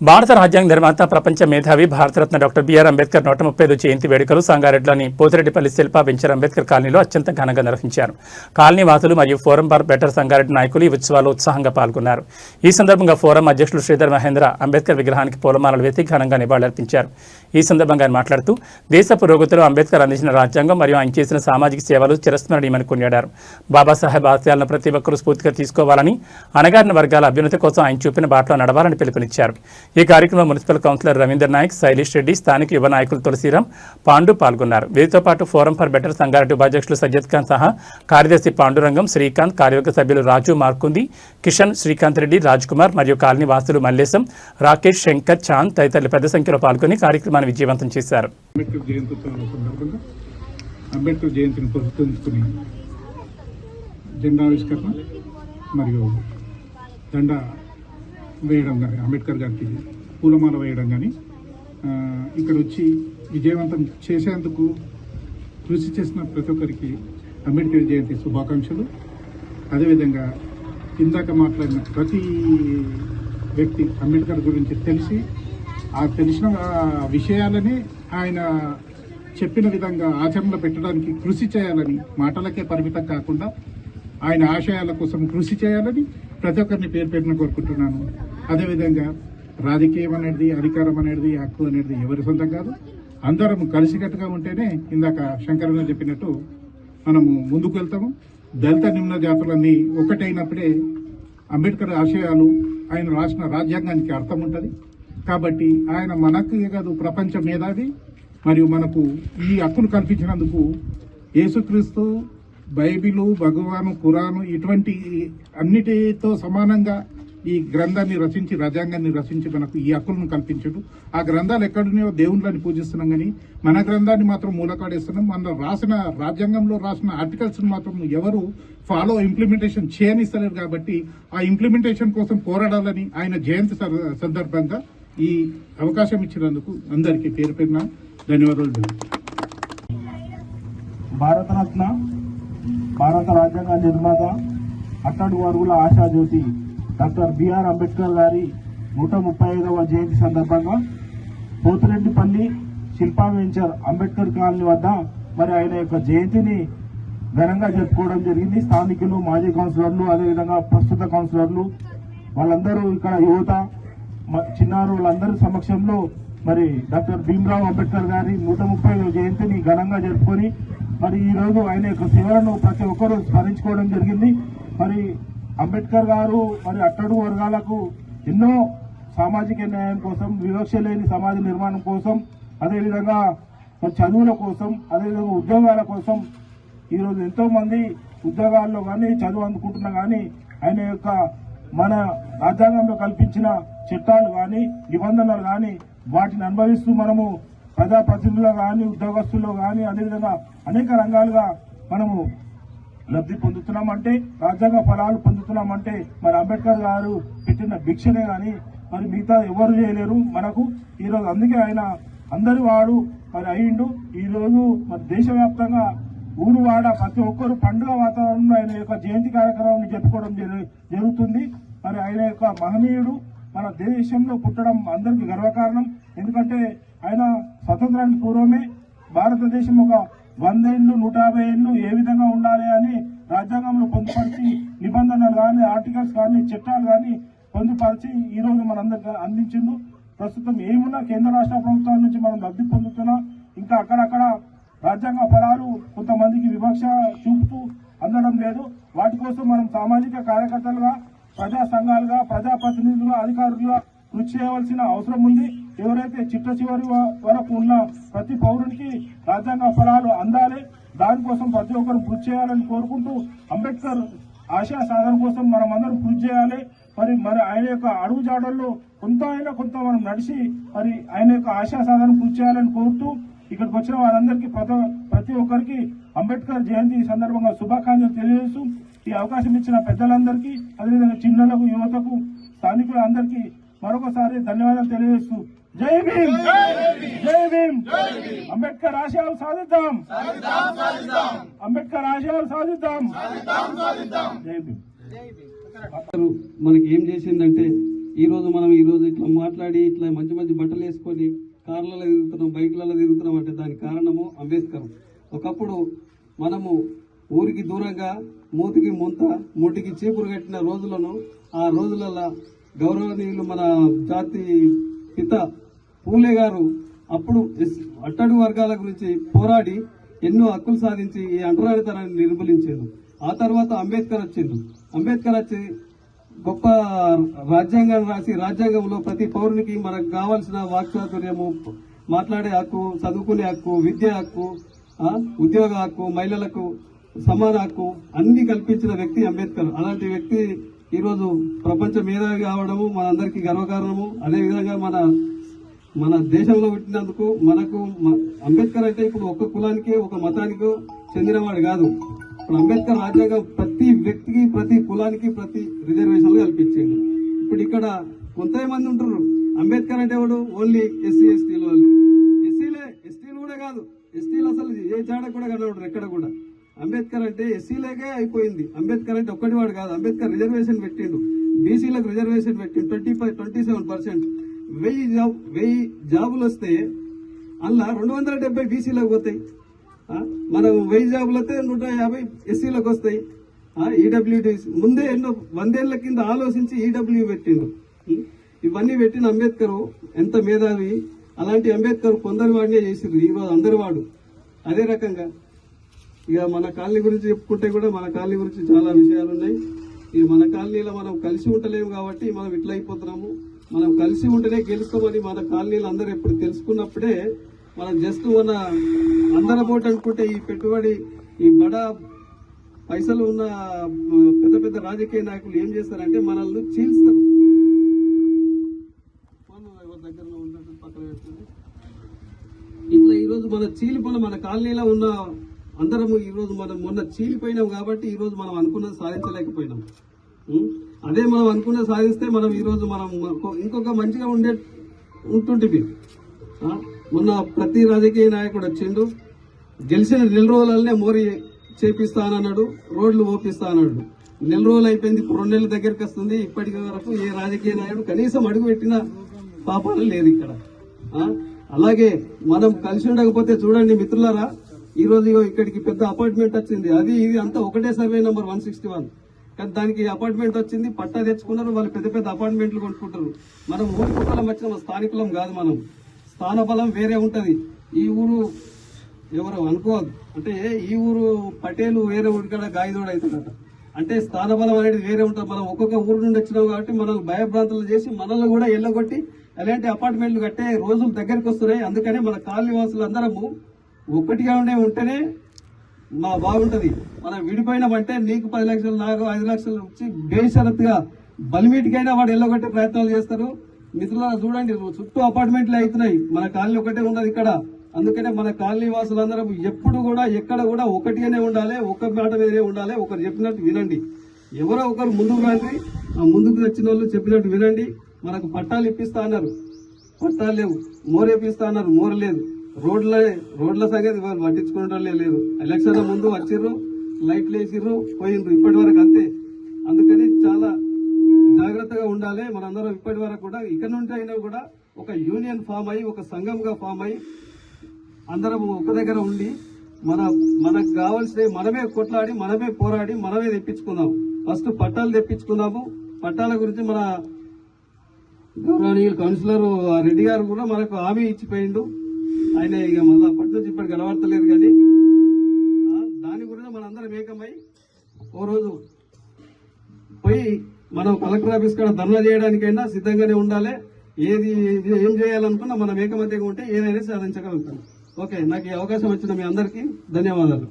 భారత రాజ్యాంగ నిర్మాత ప్రపంచ మేధావి భారతరత్న డాక్టర్ బిఆర్ అంబేద్కర్ 135వ జయంతి వేడుకలు సంగారెడ్డిలోని పోతిరెడ్డిపల్లి శిల్పా వెంచర్ అంబేద్కర్ కాలనీలో అత్యంత ఘనంగా నిర్వహించారు. కాలనీ వాసులు మరియు ఫోరం ఫర్ బెటర్ సంగారెడ్డి నాయకులు ఈ ఉత్సవాల్లో ఉత్సాహంగా పాల్గొన్నారు. ఈ సందర్భంగా ఫోరం అధ్యక్షులు శ్రీధర్ మహేంద్ర అంబేద్కర్ విగ్రహానికి పూలమాలలు వేసి ఘనంగా నివాళులర్పించారు. ఈ సందర్భంగా ఆయన మాట్లాడుతూ దేశ పురోగతిలో అంబేద్కర్ అందించిన రాజ్యాంగం మరియు ఆయన చేసిన సామాజిక సేవలు చిరస్మరణీయమని కొనియాడారు. బాబాసాహెబ్ ఆశయాలను ప్రతి ఒక్కరూ స్ఫూర్తిగా తీసుకోవాలని, అణగారిన వర్గాల అభ్యున్నతి కోసం ఆయన చూపిన బాటలో నడవాలని పిలుపునిచ్చారు. ఈ కార్యక్రమంలో మున్సిపల్ కౌన్సిలర్ రవీందర్ నాయక్, శైలేష్ రెడ్డి, స్థానిక యువ నాయకులు తులసిరాం, పాండు పాల్గొన్నారు. వీరితో పాటు ఫోరం ఫర్ బెటర్ సంగారెడ్డి ఉపాధ్యక్షులు సజ్జద్ ఖాన్ సహా కార్యదర్శి పాండురంగం, శ్రీకాంత్, కార్యవర్గ సభ్యులు రాజు, మార్కుంది, కిషన్, శ్రీకాంత్ రెడ్డి, రాజ్ కుమార్ మరియు కాలనీ వాసులు మల్లేశం, రాకేష్, శంకర్, చాంద్ తదితరులు పెద్ద సంఖ్యలో పాల్గొని కార్యక్రమాన్ని విజయవంతం చేశారు. అంబేద్కర్ జయంతిని పురస్కరించుకుని జెండావిష్కరణ మరియు దండ వేయడం కానీ, అంబేద్కర్ గారికి పూలమాల వేయడం కానీ ఇక్కడ వచ్చి విజయవంతం చేసేందుకు కృషి చేసిన ప్రతి ఒక్కరికి అంబేద్కర్ జయంతి శుభాకాంక్షలు. అదేవిధంగా ఇందాక మాట్లాడిన ప్రతి వ్యక్తి అంబేద్కర్ గురించి తెలిసిన విషయాలని ఆయన చెప్పిన విధంగా ఆచరణలో పెట్టడానికి కృషి చేయాలని, మాటలకే పరిమితం కాకుండా ఆయన ఆశయాల కోసం కృషి చేయాలని ప్రతి ఒక్కరిని పేరు పేరున కోరుకుంటున్నాను. అదేవిధంగా రాజకీయం అనేది, అధికారం అనేది, హక్కు అనేది ఎవరి సొంతం కాదు. అందరం కలిసికట్టుగా ఉంటేనే ఇందాక శంకరన్న చెప్పినట్టు మనము ముందుకు వెళ్తాము. దళిత నిమ్న జాతులన్నీ ఒకటైనప్పుడే అంబేద్కర్ ఆశయాలు, ఆయన రాసిన రాజ్యాంగానికి అర్థం ఉంటుంది. కాబట్టి ఆయన మనకు కాదు, ప్రపంచ మేధావి. మరియు మనకు ఈ హక్కును కల్పించినందుకు యేసుక్రీస్తు, బైబిలు, భగవాను, ఖురాను ఇటువంటి అన్నిటితో సమానంగా ఈ గ్రంథాన్ని రచించి, రాజ్యాంగాన్ని రచించి మనకు ఈ హక్కులను కల్పించడు. ఆ గ్రంథాలు ఎక్కడున్నాయో దేవుళ్ళని పూజిస్తున్నాం, కానీ మన గ్రంథాన్ని మాత్రం మూలకాడేస్తున్నాం. మన రాసిన రాజ్యాంగంలో రాసిన ఆర్టికల్స్ మాత్రం ఎవరు ఇంప్లిమెంటేషన్ చేయనిస్తలేరు. కాబట్టి ఆ ఇంప్లిమెంటేషన్ కోసం పోరాడాలని ఆయన జయంతి సందర్భంగా ఈ అవకాశం ఇచ్చినందుకు అందరికీ పేరు పేరున ధన్యవాదాలు. భారతరత్న, భారత రాజ్యాంగ నిర్మాత, అట్టడుగు వర్గుల ఆశాజ్యోతి డాక్టర్ బిఆర్ అంబేద్కర్ గారి 135వ జయంతి సందర్భంగా పోతిరెడ్డిపల్లి శిల్పా వెంచర్ అంబేద్కర్ కాలనీ వద్ద మరి ఆయన యొక్క జయంతిని ఘనంగా జరుపుకోవడం జరిగింది. స్థానికులు, మాజీ కౌన్సిలర్లు, అదేవిధంగా ప్రస్తుత కౌన్సిలర్లు వాళ్ళందరూ, ఇక్కడ యువత, చిన్నారు వాళ్ళందరి సమక్షంలో మరి డాక్టర్ భీమ్రావ్ అంబేద్కర్ గారి 130వ జయంతిని ఘనంగా జరుపుకొని మరి ఈ రోజు ఆయన యొక్క సేవలను ప్రతి ఒక్కరూ స్మరించుకోవడం జరిగింది. మరి అంబేద్కర్ గారు మరి అట్టడుగు వర్గాలకు ఎన్నో సామాజిక న్యాయం కోసం, వివక్ష లేని సమాజ నిర్మాణం కోసం, అదేవిధంగా మరి చదువుల కోసం, అదేవిధంగా ఉద్యోగాల కోసం ఈరోజు ఎంతో మంది ఉద్యోగాల్లో కానీ చదువు అందుకుంటున్నా కానీ ఆయన యొక్క మన రాజ్యాంగంలో కల్పించిన చట్టాలు కానీ, నిబంధనలు కానీ వాటిని అనుభవిస్తూ మనము ప్రజాప్రతినిధుల్లో కానీ, ఉద్యోగస్తుల్లో కానీ, అదేవిధంగా అనేక రంగాలుగా మనము లబ్ధి పొందుతున్నామంటే, రాజ్యాంగ ఫలాలు పొందుతున్నామంటే మరి అంబేద్కర్ గారు పెట్టిన భిక్షనే కానీ మరి మిగతా ఎవరు చేయలేరు మనకు. ఈరోజు అందుకే ఆయన అందరి వాడు మరి అయ్యిండు. ఈరోజు మరి దేశవ్యాప్తంగా ఊరు వాడ ప్రతి ఒక్కరు పండుగ వాతావరణంలో ఆయన యొక్క జయంతి కార్యక్రమాన్ని జరుపుకోవడం జరుగుతుంది. మరి ఆయన యొక్క మహనీయుడు మన దేశంలో పుట్టడం అందరికీ గర్వకారణం. ఎందుకంటే ఆయన స్వతంత్రానికి పూర్వమే భారతదేశం ఒక 100 ఏళ్ళు, 150 ఏళ్ళు ఏ విధంగా ఉండాలి అని రాజ్యాంగంలో పొందుపరిచి నిబంధనలు కానీ, ఆర్టికల్స్ కానీ, చట్టాలు కానీ పొందుపరిచి ఈ రోజు మనందరికీ అందించిండు. ప్రస్తుతం ఏమున్నా కేంద్ర రాష్ట్ర ప్రభుత్వాల నుంచి మనం లబ్ధి పొందుతున్నాం. ఇంకా అక్కడక్కడ రాజ్యాంగ ఫలాలు కొంతమందికి వివక్ష చూపుతూ అందడం లేదు. వాటి కోసం మనం సామాజిక కార్యకర్తలుగా, ప్రజా సంఘాలుగా, ప్రజాప్రతినిధులుగా, అధికారులుగా కృషి చేయవలసిన అవసరం ఉంది. ఎవరైతే చిట్ట చివరి వరకు ఉన్న ప్రతి పౌరునికి రాజ్యాంగ ఫలాలు అందాలి. దానికోసం ప్రతి ఒక్కరు కృషి చేయాలని కోరుకుంటూ అంబేద్కర్ ఆశయ సాధన కోసం మనం అందరం కృషి చేయాలి. మరి ఆయన యొక్క అడుగు జాడల్లో కొంత మనం నడిచి మరి ఆయన యొక్క ఆశయ సాధన కృషి చేయాలని కోరుతూ ఇక్కడికి వచ్చిన వారందరికీ ప్రతి ఒక్కరికి అంబేద్కర్ జయంతి సందర్భంగా శుభాకాంక్షలు తెలియజేస్తూ ఈ అవకాశం ఇచ్చిన పెద్దలందరికీ, అదేవిధంగా చిన్నలకు, యువతకు, స్థానికులందరికీ మరొకసారి ధన్యవాదాలు తెలియజేస్తూ జై భీమ్, జై భీమ్. అంబేద్కర్ ఆశయాలు సాధిద్దాం, అంబేద్కర్ ఆశయాలు సాధిద్దాం. జై భీమ్. మనకి ఏం చేసిందంటే ఈరోజు ఇట్లా మాట్లాడి ఇట్లా మంచి మంచి బట్టలు వేసుకొని కార్లలో తిరుగుతున్నాం, బైక్లలో తిరుగుతున్నాం అంటే దానికి కారణము అంబేద్కర్. ఒకప్పుడు మనము ఊరికి దూరంగా మూతికి ముంత ముటికి చీపురు కట్టిన రోజులను, ఆ రోజులలో గౌరవనీయులు మన జాతి పిత పూలే గారు అప్పుడు అట్టడుగు వర్గాల గురించి పోరాడి ఎన్నో హక్కులు సాధించి ఈ అంటరానితనాన్ని నిర్మూలించారు. ఆ తర్వాత అంబేద్కర్ వచ్చి గొప్ప రాజ్యాంగాన్ని రాసి రాజ్యాంగంలో ప్రతి పౌరునికి మనకు కావాల్సిన వాక్చాతుర్యము, మాట్లాడే హక్కు, చదువుకునే హక్కు, విద్య హక్కు, ఉద్యోగ హక్కు, మహిళలకు సమాన హక్కు అన్ని కల్పించిన వ్యక్తి అంబేద్కర్. అలాంటి వ్యక్తి ఈరోజు ప్రపంచ మేధావి కావడము మనందరికీ గర్వకారణము. అదేవిధంగా మన దేశంలో పుట్టినందుకు మనకు అంబేద్కర్ అయితే ఇప్పుడు ఒక్క కులానికి ఒక మతానికో చెందినవాడు కాదు. ఇప్పుడు అంబేద్కర్ రాజ్యాంగం ప్రతి వ్యక్తికి, ప్రతి కులానికి, ప్రతి రిజర్వేషన్లు కల్పించాడు. ఇప్పుడు ఇక్కడ కొంతమంది ఉంటారు అంబేద్కర్ అంటే వాడు ఓన్లీ ఎస్సీ ఎస్టీలు వాళ్ళు. ఎస్టీలు కూడా కాదు, ఎస్టీలు అసలు ఏ జాడ కూడా కనబడరు ఎక్కడ కూడా. అంబేద్కర్ అంటే ఎస్సీలకే అయిపోయింది. అంబేద్కర్ అంటే ఒక్కటి వాడు కాదు. అంబేద్కర్ రిజర్వేషన్ పెట్టిండు, బీసీలకు రిజర్వేషన్ పెట్టిండు 27%. 1000 జాబులు వస్తే అందులో 270 బీసీలకు పోతాయి. మనం 1000 జాబులు వస్తే 150 ఎస్సీలకు వస్తాయి. ఈడబ్ల్యూడి ముందే ఎన్నో 100 ఏళ్ల కింద ఆలోచించి ఈడబ్ల్యూ పెట్టిండు. ఇవన్నీ పెట్టిన అంబేద్కర్ ఎంత మేధావి. అలాంటి అంబేద్కర్ కొందరు వాడినే చేసిండ్రు, ఈరోజు అందరి వాడు. అదే రకంగా ఇక మన కాలనీ గురించి చెప్పుకుంటే కూడా మన కాలనీ గురించి చాలా విషయాలు ఉన్నాయి. ఇక మన కాలనీలో మనం కలిసి ఉండలేము కాబట్టి మనం ఇట్లా అయిపోతున్నాము. మనం కలిసి ఉంటేనే గెలుస్తామని మన కాలనీలు అందరూ ఎప్పుడు తెలుసుకున్నప్పుడే మనం జస్ట్ మన అందరం ఓటు అనుకుంటే ఈ పెట్టుబడి, ఈ బడా పైసలు ఉన్న పెద్ద పెద్ద రాజకీయ నాయకులు ఏం చేస్తారంటే మనల్ని చీల్స్తారు. ఇట్లా ఈరోజు మన చీలిపోయిన మన కాలనీలో ఉన్న అందరము ఈరోజు మనం మొన్న చీలిపోయినాం కాబట్టి ఈరోజు మనం అనుకున్నది సాధించలేకపోయినాం. అదే మనం అనుకున్నది సాధిస్తే మనం ఈరోజు మనం ఇంకొక మంచిగా ఉంటుంటే. మొన్న ప్రతి రాజకీయ నాయకుడు వచ్చిండు, గెలిచిన 4 రోజులనే మోరీ చేపిస్తానన్నాడు, రోడ్లు ఓపిస్తానన్నాడు. 4 రోజులు అయిపోయింది, 2 నెలల దగ్గరికి వస్తుంది. ఇప్పటి వరకు ఏ రాజకీయ నాయకుడు కనీసం అడుగు పెట్టిన పాపాలు లేదు ఇక్కడ. అలాగే మనం కలిసి ఉండకపోతే చూడండి మిత్రులారా, ఈ రోజు ఇక్కడికి పెద్ద అపార్ట్మెంట్ వచ్చింది. అది ఇది అంతా ఒకటే సర్వే నంబర్ 161. కానీ దానికి అపార్ట్మెంట్ వచ్చింది, పట్టా తెచ్చుకున్నారు, వాళ్ళు పెద్ద పెద్ద అపార్ట్మెంట్లు కొనుక్కుంటారు. మనం ఊరి కుక్కలం వచ్చిన స్థానికులం కాదు. మనం స్థాన బలం వేరే ఉంటది. ఈ ఊరు ఎవరు అనుకోవద్దు, అంటే ఈ ఊరు పటేలు వేరే ఊరి కాడ గాయదోడు అవుతుందట. అంటే స్థాన బలం అనేది వేరే ఉంటుంది. మనం ఒక్కొక్క ఊరు నుండి వచ్చినాం కాబట్టి మనల్ని భయభ్రాంతులు చేసి మనల్ని కూడా ఎల్లగొట్టి అలాంటి అపార్ట్మెంట్లు కట్టే రోజులు దగ్గరికి వస్తున్నాయి. అందుకనే మన కాలనీ వాసులు అందరము ఒక్కటిగా ఉంటేనే మా బాగుంటది. మనం విడిపోయినామంటే నీకు 10 లక్షలు, నాకు 5 లక్షలు వచ్చి బేషరత్గా బలిమీటికైనా వాడు ఎల్లగొట్టే ప్రయత్నాలు చేస్తారు. మిత్రులారా చూడండి, చుట్టూ అపార్ట్మెంట్లు అవుతున్నాయి, మన కాలనీ ఒకటే ఉండదు ఇక్కడ. అందుకనే మన కాలనీ వాసులందరూ ఎప్పుడు కూడా ఎక్కడ కూడా ఒకటిగానే ఉండాలి, ఒక్క మాట మీదనే ఉండాలి. ఒకరు చెప్పినట్టు వినండి, ఎవరో ఒకరు ముందుకు రండి, ఆ ముందుకు వచ్చిన వాళ్ళు చెప్పినట్టు వినండి. మనకు పట్టాలు ఇప్పిస్తా అన్నారు, పట్టాలు లేవు. మోరేపిస్తా అన్నారు, మోర లేదు. రోడ్ల సంగతి వాళ్ళు పట్టించుకోవడం లేదు. ఎలక్షన్ ముందు వచ్చిర్రు, లైట్లు వేసిర్రు, పోయిండ్రు, ఇప్పటి వరకు అంతే. అందుకని చాలా జాగ్రత్తగా ఉండాలి మనందరం. ఇప్పటి వరకు కూడా ఇక్కడ నుండి అయినా కూడా ఒక యూనియన్ ఫామ్ అయ్యి, ఒక సంఘంగా ఫామ్ అయ్యి అందరం ఒక దగ్గర ఉండి మనకు కావాల్సినవి మనమే కొట్లాడి, మనమే పోరాడి, మనమే తెప్పించుకుందాం. ఫస్ట్ పట్టాలు తెప్పించుకుందాము. పట్టాల గురించి మన గౌరవనీయులు కౌన్సిలర్ రెడ్డి గారు కూడా మనకు హామీ ఇచ్చిపోయిండు. ఆయన ఇక మళ్ళీ అప్పటి నుంచి ఇప్పటికి కనబడతలేదు. కానీ దాని గురించి మనందరం ఏకమై ఓ రోజు పోయి మనం కలెక్టర్ ఆఫీస్ కాడ ధర్నా చేయడానికైనా సిద్ధంగానే ఉండాలి. ఏం చేయాలనుకున్నా మనం ఏకమత్యంగా ఉంటే ఏదైనా సాధించగలుగుతాం. ఓకే, నాకు ఈ అవకాశం వచ్చిన మీ అందరికీ ధన్యవాదాలు.